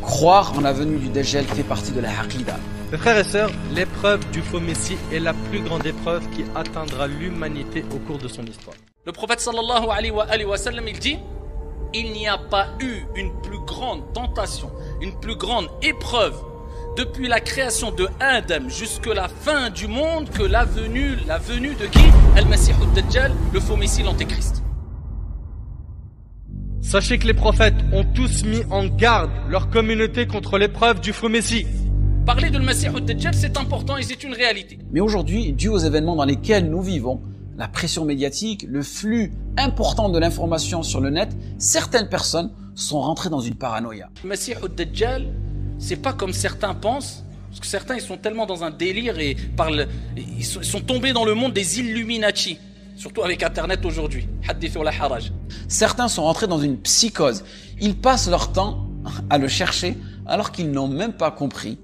Croire en la venue du Dajjal fait partie de la Aqidah. Mes frères et sœurs, l'épreuve du faux Messie est la plus grande épreuve qui atteindra l'humanité au cours de son histoire. Le prophète sallallahu alayhi wa sallam, il dit: il n'y a pas eu une plus grande tentation, une plus grande épreuve depuis la création de Adam jusqu'à la fin du monde que la venue de qui? Al-Masih ad-Dajjal, le faux Messie, l'Antéchrist. Sachez que les prophètes ont tous mis en garde leur communauté contre l'épreuve du faux Messie. Parler de Al-Masih ad-Dajjal, c'est important et c'est une réalité. Mais aujourd'hui, dû aux événements dans lesquels nous vivons, la pression médiatique, le flux important de l'information sur le net, certaines personnes sont rentrées dans une paranoïa. Al-Masih ad-Dajjal, c'est pas comme certains pensent, parce que certains ils sont tellement dans un délire et ils sont tombés dans le monde des Illuminati, surtout avec Internet aujourd'hui. Hadith wala haraj. Certains sont rentrés dans une psychose. Ils passent leur temps à le chercher alors qu'ils n'ont même pas compris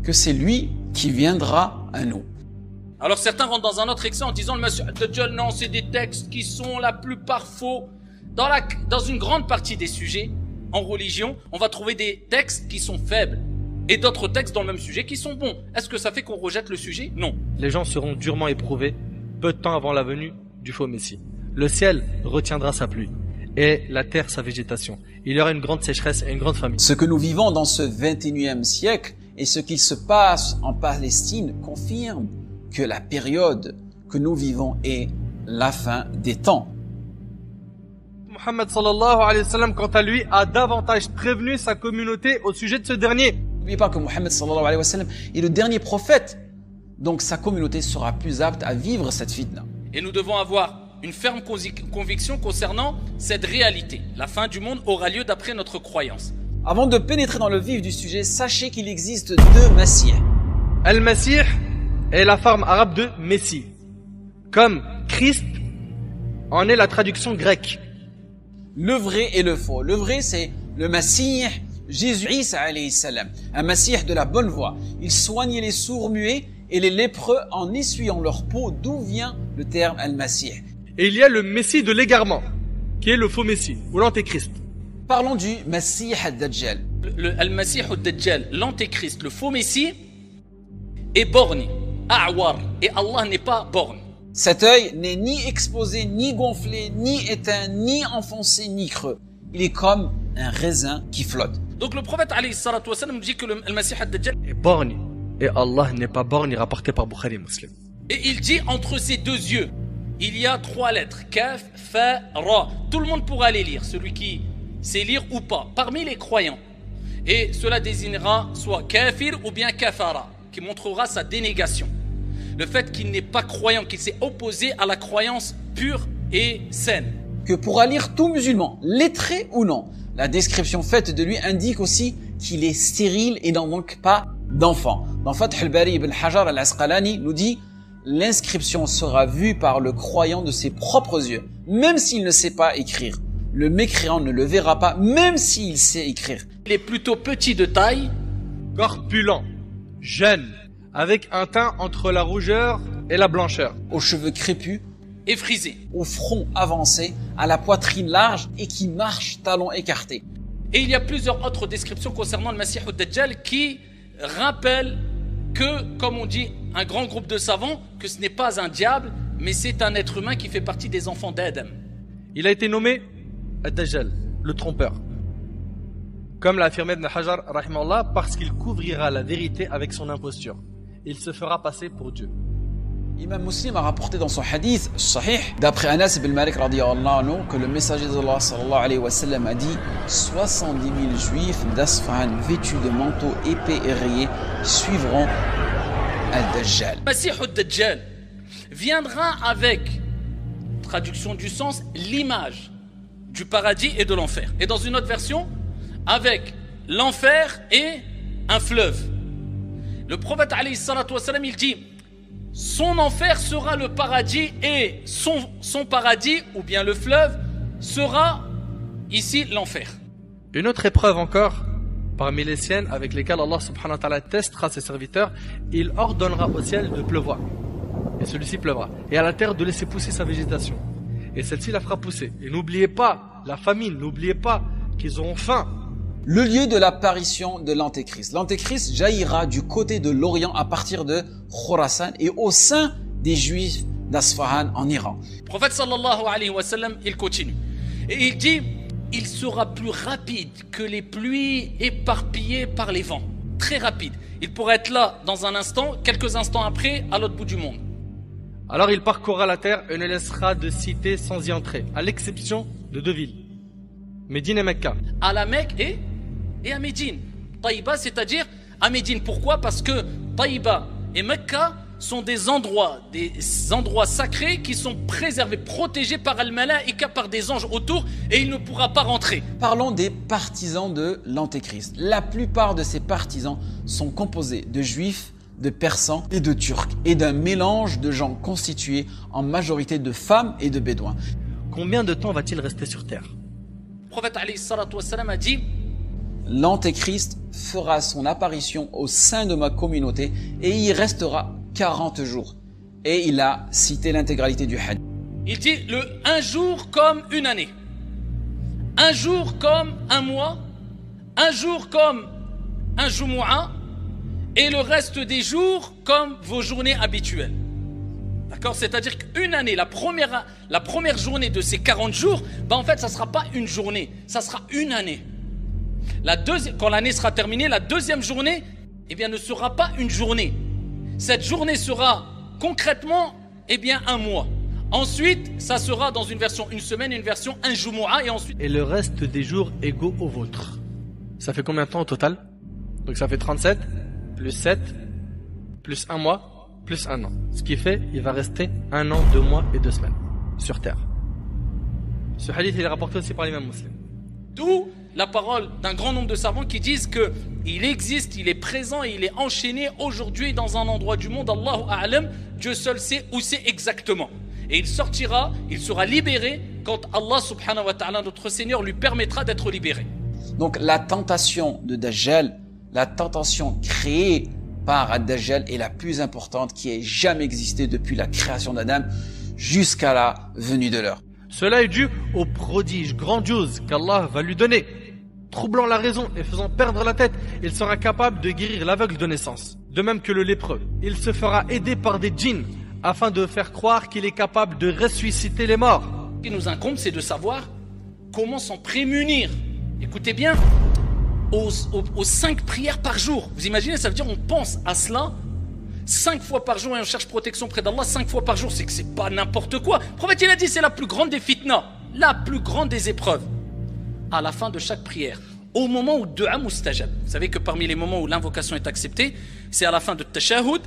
que c'est lui qui viendra à nous. Alors certains rentrent dans un autre excès en disant le Masih ad-Dajjal, non, c'est des textes qui sont la plupart faux. Dans une grande partie des sujets, en religion, on va trouver des textes qui sont faibles et d'autres textes dans le même sujet qui sont bons. Est-ce que ça fait qu'on rejette le sujet? Non. Les gens seront durement éprouvés peu de temps avant la venue du faux Messie. Le ciel retiendra sa pluie et la terre sa végétation. Il y aura une grande sécheresse et une grande famine. Ce que nous vivons dans ce 21e siècle et ce qui se passe en Palestine confirme que la période que nous vivons est la fin des temps. Muhammad sallallahu alayhi wa sallam, quant à lui, a davantage prévenu sa communauté au sujet de ce dernier. N'oubliez pas que Muhammad sallallahu alayhi wa sallam est le dernier prophète. Donc sa communauté sera plus apte à vivre cette fitna. Et nous devons avoir une ferme conviction concernant cette réalité. La fin du monde aura lieu d'après notre croyance. Avant de pénétrer dans le vif du sujet, sachez qu'il existe deux Messies. Al-Masih est la forme arabe de Messie. Comme Christ en est la traduction grecque. Le vrai et le faux. Le vrai, c'est le Messie, Jésus Isa alayhi salam, un Messie de la bonne voie. Il soignait les sourds muets et les lépreux en essuyant leur peau, d'où vient le terme Al-Masih. Et il y a le Messie de l'égarement, qui est le faux Messie, ou l'Antéchrist. Parlons du Masih ad-Dajjal. Al-Masih ad-Dajjal, l'Antéchrist, le faux Messie, est borné, a'war, et Allah n'est pas borné. Cet œil n'est ni exposé, ni gonflé, ni éteint, ni enfoncé, ni creux. Il est comme un raisin qui flotte. Donc le prophète alayhi salatu wa sallam dit que le Masih ad-Dajjal est borné. Et Allah n'est pas borné, rapporté par Bukhari Muslim. Et il dit entre ses deux yeux, il y a 3 lettres, Kaf, Fa, Ra. Tout le monde pourra les lire, celui qui sait lire ou pas, parmi les croyants. Et cela désignera soit Kafir ou bien Kafara, qui montrera sa dénégation. Le fait qu'il n'est pas croyant, qu'il s'est opposé à la croyance pure et saine. Que pourra lire tout musulman, lettré ou non. La description faite de lui indique aussi qu'il est stérile et n'en manque pas d'enfant. Dans Fath al-Bari, Ibn Hajar al-Asqalani nous dit « L'inscription sera vue par le croyant de ses propres yeux, même s'il ne sait pas écrire. Le mécréant ne le verra pas, même s'il sait écrire. » Il est plutôt petit de taille, corpulent, jeune, avec un teint entre la rougeur et la blancheur, aux cheveux crépus, et frisé, au front avancé, à la poitrine large et qui marche talons écartés. Et il y a plusieurs autres descriptions concernant le Masih ad-Dajjal qui rappellent que, comme on dit, un grand groupe de savants, que ce n'est pas un diable, mais c'est un être humain qui fait partie des enfants d'Adam. Il a été nommé ad-Dajjal, le trompeur. Comme l'a affirmé Ibn Hajar, rahimahullah, parce qu'il couvrira la vérité avec son imposture. Il se fera passer pour Dieu. Imam Muslim a rapporté dans son hadith sahih, d'après Anas ibn Malik radiyallahu anhu, que le messager d'Allah sallallahu alayhi wa sallam a dit 70 000 juifs d'Asfahan vêtus de manteaux épais et rayés suivront Al-Dajjal. Masih ad-Dajjal viendra avec, traduction du sens, l'image du paradis et de l'enfer. Et dans une autre version, avec l'enfer et un fleuve. Le prophète alayhi salatu wa sallam, il dit son enfer sera le paradis et son paradis, ou bien le fleuve, sera ici l'enfer. Une autre épreuve encore, parmi les siennes, avec lesquelles Allah subhanahu wa ta'ala testera ses serviteurs, il ordonnera au ciel de pleuvoir. Et celui-ci pleuvra. Et à la terre de laisser pousser sa végétation. Et celle-ci la fera pousser. Et n'oubliez pas la famine, n'oubliez pas qu'ils auront faim. Le lieu de l'apparition de l'Antéchrist. L'Antéchrist jaillira du côté de l'Orient à partir de Khorasan et au sein des Juifs d'Asfahan en Iran. Le prophète sallallahu alayhi wa sallam, il continue. Et il dit, il sera plus rapide que les pluies éparpillées par les vents. Très rapide. Il pourrait être là dans un instant, quelques instants après, à l'autre bout du monde. Alors il parcourra la terre et ne laissera de cité sans y entrer, à l'exception de 2 villes, Médine et Mecca. À la Mecque et à Médine. Taïba, c'est-à-dire à Médine. Pourquoi? Parce que Taïba et Mecca sont des endroits sacrés qui sont préservés, protégés par Al-Malaïka, par des anges autour, et il ne pourra pas rentrer. Parlons des partisans de l'Antéchrist. La plupart de ces partisans sont composés de Juifs, de Persans et de Turcs, et d'un mélange de gens constitués en majorité de femmes et de Bédouins. Combien de temps va-t-il rester sur terre? Le prophète alayhi salatu wassalam a dit, l'Antéchrist fera son apparition au sein de ma communauté et y restera 40 jours. Et il a cité l'intégralité du hadith. il dit un jour comme une année, un jour comme un mois, un jour comme un Jumu'ah, et le reste des jours comme vos journées habituelles. D'accord? C'est-à-dire qu'une année, la première journée de ces 40 jours, en fait, ça ne sera pas une journée, ça sera une année. Quand l'année sera terminée, la deuxième journée, ne sera pas une journée. Cette journée sera concrètement, un mois. Ensuite, ça sera dans une version une semaine, une version un Jumu'ah, et ensuite... Et le reste des jours égaux aux vôtres. Ça fait combien de temps au total? Donc ça fait 37, plus 7, plus un mois, plus un an. Ce qui fait, il va rester 1 an, 2 mois et 2 semaines sur terre. Ce hadith, il est rapporté aussi par l'imam Muslim. D'où la parole d'un grand nombre de savants qui disent que il existe, il est présent et il est enchaîné aujourd'hui dans un endroit du monde, Allahu A'lam, Dieu seul sait où c'est exactement. Et il sortira, il sera libéré quand Allah subhanahu wa ta'ala, notre Seigneur, lui permettra d'être libéré. Donc la tentation de Dajjal, la tentation créée par Ad-Dajjal est la plus importante qui ait jamais existé depuis la création d'Adam jusqu'à la venue de l'heure. Cela est dû au prodige grandiose qu'Allah va lui donner. Troublant la raison et faisant perdre la tête, il sera capable de guérir l'aveugle de naissance. De même que le lépreux. Il se fera aider par des djinns afin de faire croire qu'il est capable de ressusciter les morts. Ce qui nous incombe, c'est de savoir comment s'en prémunir. Écoutez bien, aux 5 prières par jour. Vous imaginez, ça veut dire on pense à cela 5 fois par jour et on cherche protection près d'Allah 5 fois par jour. C'est que c'est pas n'importe quoi. Le prophète, il a dit, c'est la plus grande des fitna, la plus grande des épreuves. À la fin de chaque prière, au moment où du'a mustajab. Vous savez que parmi les moments où l'invocation est acceptée, c'est à la fin de tashahhud,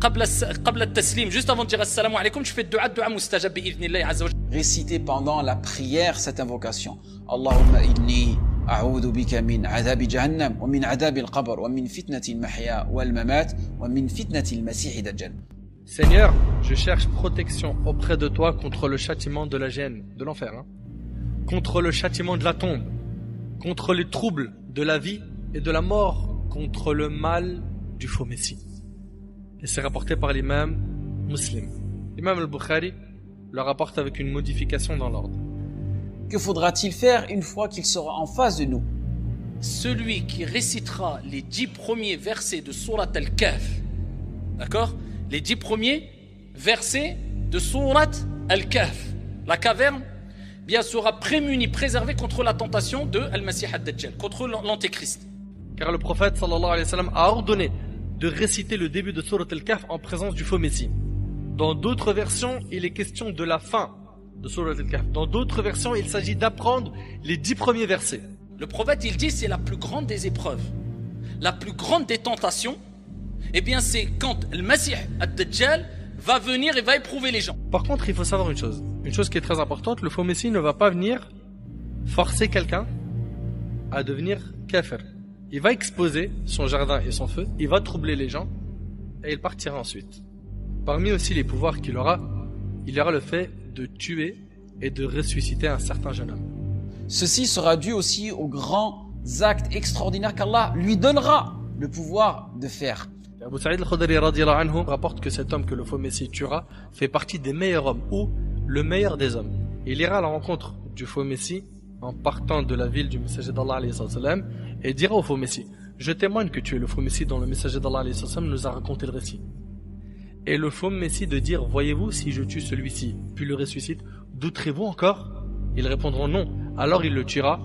qabla taslim, juste avant de dire assalamu alaikum, tu fais du'a mustajab bi'idhnillahi azza wa jalla. Récitez pendant la prière cette invocation. Allahumma inni a'udhu bika min adhabi jahannam wa min adhabi al-qabr wa min fitnati al-mahya wal-mamat wa min fitnati al-masih dajjal. Seigneur, je cherche protection auprès de toi contre le châtiment de la gêne, de l'enfer, contre le châtiment de la tombe, contre les troubles de la vie et de la mort, contre le mal du faux messie. Et c'est rapporté par l'imam Muslim. L'imam al-Bukhari le rapporte avec une modification dans l'ordre. Que faudra-t-il faire une fois qu'il sera en face de nous? Celui qui récitera les 10 premiers versets de Surat Al-Kahf, d'accord? Les 10 premiers versets de Surat Al-Kahf, la caverne, bien sera prémuni, préservé contre la tentation de Al-Masih ad-Dajjal, contre l'Antéchrist. Car le prophète sallallahu alayhi wa sallam a ordonné de réciter le début de Surat Al-Kahf en présence du faux messie. Dans d'autres versions, il est question de la fin de Surat Al-Kahf. Dans d'autres versions, il s'agit d'apprendre les 10 premiers versets. Le prophète, il dit, c'est la plus grande des épreuves, la plus grande des tentations. C'est quand le Masih ad-Dajjal va venir et va éprouver les gens. Par contre, il faut savoir une chose qui est très importante, le faux messie ne va pas venir forcer quelqu'un à devenir kafir. Il va exposer son jardin et son feu, il va troubler les gens et il partira ensuite. Parmi aussi les pouvoirs qu'il aura, il y aura le fait de tuer et de ressusciter un certain jeune homme. Ceci sera dû aussi aux grands actes extraordinaires qu'Allah lui donnera le pouvoir de faire. Abu Sa'id al-Khudri radiyallahu anhu rapporte que cet homme que le faux messie tuera fait partie des meilleurs hommes ou le meilleur des hommes. Il ira à la rencontre du faux messie en partant de la ville du messager d'Allah et dira au faux messie, je témoigne que tu es le faux messie dont le messager d'Allah nous a raconté le récit. Et le faux messie de dire, voyez-vous, si je tue celui-ci, puis le ressuscite, douterez-vous encore? Ils répondront non. Alors il le tuera,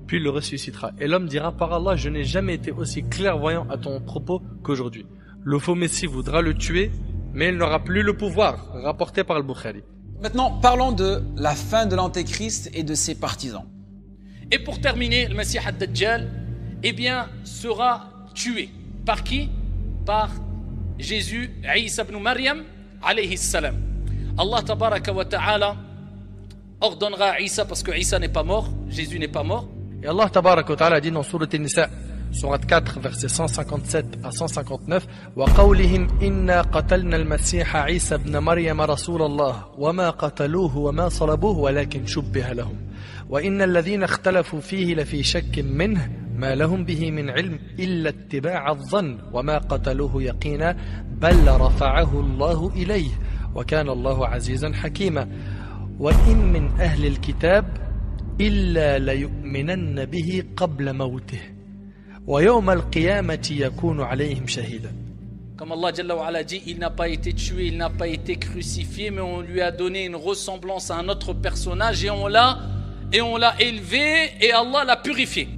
puis le ressuscitera. Et l'homme dira, par Allah, je n'ai jamais été aussi clairvoyant à ton propos qu'aujourd'hui. Le faux messie voudra le tuer, mais il n'aura plus le pouvoir, rapporté par le Bukhari. Maintenant, parlons de la fin de l'Antéchrist et de ses partisans. Et pour terminer, le Messie ad-Dajjal, eh bien, sera tué. Par qui? Par Jésus, Isa ibn Maryam, alayhi salam. Allah tabaraka wa ta'ala ordonnera à Isa, parce que Isa n'est pas mort, Jésus n'est pas mort. Et Allah tabaraka wa ta'ala dit dans Sourate An-Nisa, Sourate 4, versets 157 à 159, وَقَوْلِهِمْ إِنَّا قَتَلْنَا الْمَسِيحَ عِيسَى ابْنَ مَرْيَمَ رَسُولَ اللَّهِ وَمَا قَتَلُوهُ وَمَا صَلَبُوهُ وَلَكِنْ شُبِّهَ لَهُمْ وَإِنَّ الَّذِينَ اخْتَلَفُوا فِيهِ لَفِي شَكٍّ مِّنْهُ ما لهم به من علم إلا اتباع الظن وما قتلوه يقينا بل رفعه الله إليه وكان الله عزيزا حكيما وإن من أهل الكتاب إلا ليؤمنن به قبل موته ويوم القيامة يكون عليهم شهيدا. Comme Allah Jalla wa Ala dit, il n'a pas été tué, il n'a pas été crucifié, mais on lui a donné une ressemblance à un autre personnage et on l'a élevé et Allah l'a purifié.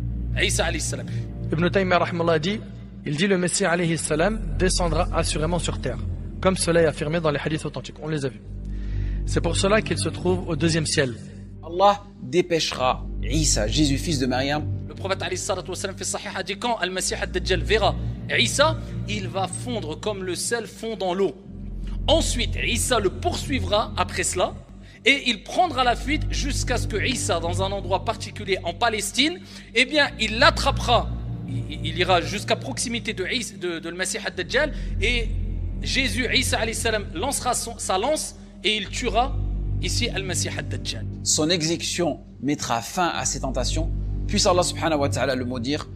Isa alayhi salam. Ibn Taymiyyah rahmallah dit, il dit le Messie alayhi salam descendra assurément sur terre, comme cela est affirmé dans les hadiths authentiques, on les a vus. C'est pour cela qu'il se trouve au deuxième ciel. Allah dépêchera Isa, Jésus fils de Maryam. Le prophète alayhi salatu wa salam fait sahih a dit, quand Al-Masih ad-Dajjal verra Isa, il va fondre comme le sel fond dans l'eau. Ensuite, Isa le poursuivra après cela. Et il prendra la fuite jusqu'à ce que Isa, dans un endroit particulier en Palestine, eh bien, il l'attrapera. Il ira jusqu'à proximité de le Messie ad-Dajjal et Jésus, Isa alayhi salam, lancera sa lance et il tuera ici Al-Messie ad-Dajjal. Son exécution mettra fin à ses tentations. Puisse Allah subhanahu wa ta'ala le maudire.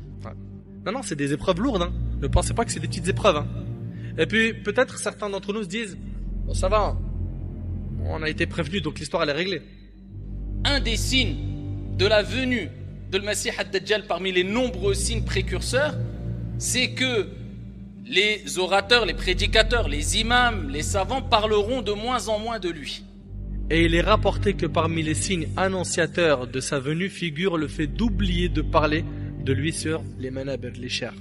Non, c'est des épreuves lourdes. Hein. Ne pensez pas que c'est des petites épreuves. Hein. Et puis, peut-être certains d'entre nous se disent, bon, ça va, on a été prévenus, donc l'histoire elle est réglée. Un des signes de la venue de le Messie ad-Dajjal parmi les nombreux signes précurseurs, c'est que les orateurs, les prédicateurs, les imams, les savants parleront de moins en moins de lui. Et il est rapporté que parmi les signes annonciateurs de sa venue figure le fait d'oublier de parler de lui sur les manabir, les chers.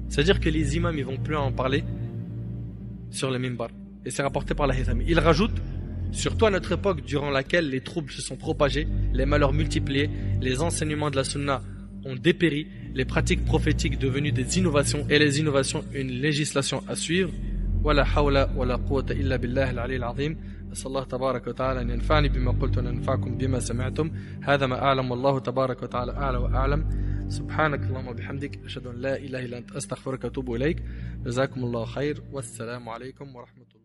C'est-à-dire que les imams ils vont plus en parler sur les minbar. Et c'est rapporté par la Haythami. Il rajoute, surtout à notre époque durant laquelle les troubles se sont propagés, les malheurs multipliés, les enseignements de la sunna ont dépéri, les pratiques prophétiques devenues des innovations et les innovations une législation à suivre. Wala hawla wala quwwata illa billah al-ali al-azim. أسأل الله تبارك وتعالى أن ينفعني بما قلت وننفعكم بما سمعتم هذا ما أعلم والله تبارك وتعالى أعلى وأعلم سبحانك اللهم وبحمدك أشهد أن لا إله إلا أنت أستغفرك وأتوب إليك جزاكم الله خير والسلام عليكم ورحمة الله